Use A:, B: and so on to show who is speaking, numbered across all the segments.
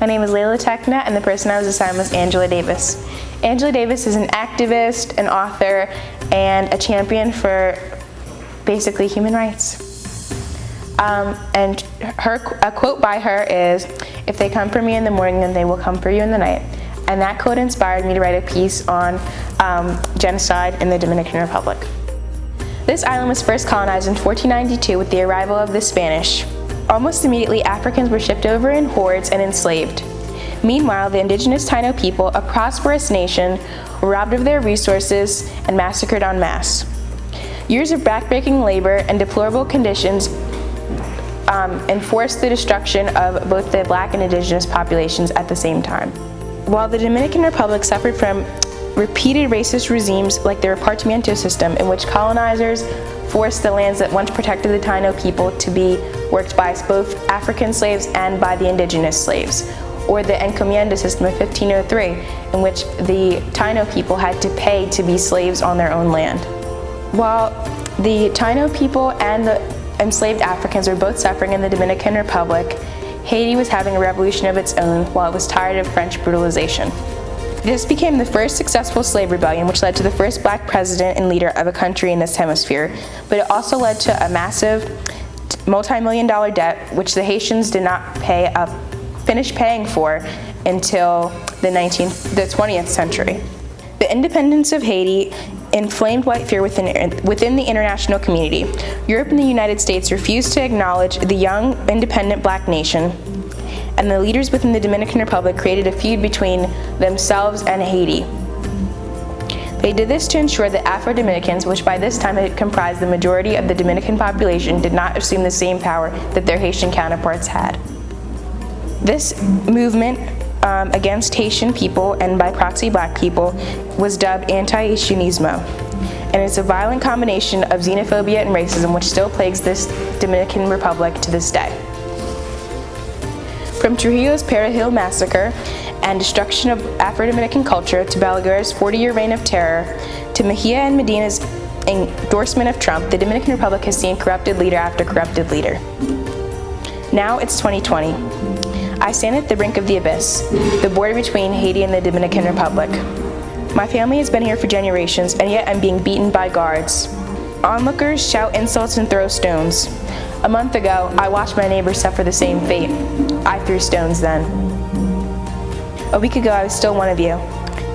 A: My name is Lela Tekhna, and the person I was assigned was Angela Davis. Angela Davis is an activist, an author, and a champion for basically human rights. And a quote by her is, "If they come for me in the morning, then they will come for you in the night." And that quote inspired me to write a piece on genocide in the Dominican Republic. This island was first colonized in 1492 with the arrival of the Spanish. Almost immediately, Africans were shipped over in hordes and enslaved. Meanwhile, the indigenous Taino people, a prosperous nation, were robbed of their resources and massacred en masse. Years of backbreaking labor and deplorable conditions enforced the destruction of both the black and indigenous populations at the same time. While the Dominican Republic suffered from repeated racist regimes like the repartimiento system, in which colonizers forced the lands that once protected the Taino people to be worked by both African slaves and by the indigenous slaves, or the encomienda system of 1503, in which the Taino people had to pay to be slaves on their own land. While the Taino people and the enslaved Africans were both suffering in the Dominican Republic, Haiti was having a revolution of its own while it was tired of French brutalization. This became the first successful slave rebellion, which led to the first black president and leader of a country in this hemisphere, but it also led to a massive multi-million-dollar debt, which the Haitians did not finish paying for until the 20th century. The independence of Haiti inflamed white fear within the international community. Europe and the United States refused to acknowledge the young, independent black nation, and the leaders within the Dominican Republic created a feud between themselves and Haiti. They did this to ensure that Afro-Dominicans, which by this time had comprised the majority of the Dominican population, did not assume the same power that their Haitian counterparts had. This movement against Haitian people, and by proxy black people, was dubbed anti-Haitianismo, and it's a violent combination of xenophobia and racism which still plagues this Dominican Republic to this day. From Trujillo's Perejil massacre and destruction of Afro-Dominican culture, to Balaguer's 40-year reign of terror, to Mejia and Medina's endorsement of Trump, the Dominican Republic has seen corrupted leader after corrupted leader. Now it's 2020. I stand at the brink of the abyss, the border between Haiti and the Dominican Republic. My family has been here for generations, and yet I'm being beaten by guards. Onlookers shout insults and throw stones. A month ago, I watched my neighbors suffer the same fate. I threw stones then. A week ago, I was still one of you.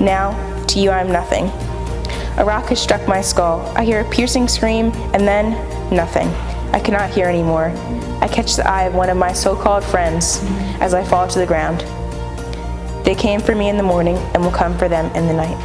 A: Now, to you, I'm nothing. A rock has struck my skull. I hear a piercing scream, and then nothing. I cannot hear anymore. I catch the eye of one of my so-called friends as I fall to the ground. They came for me in the morning and will come for them in the night.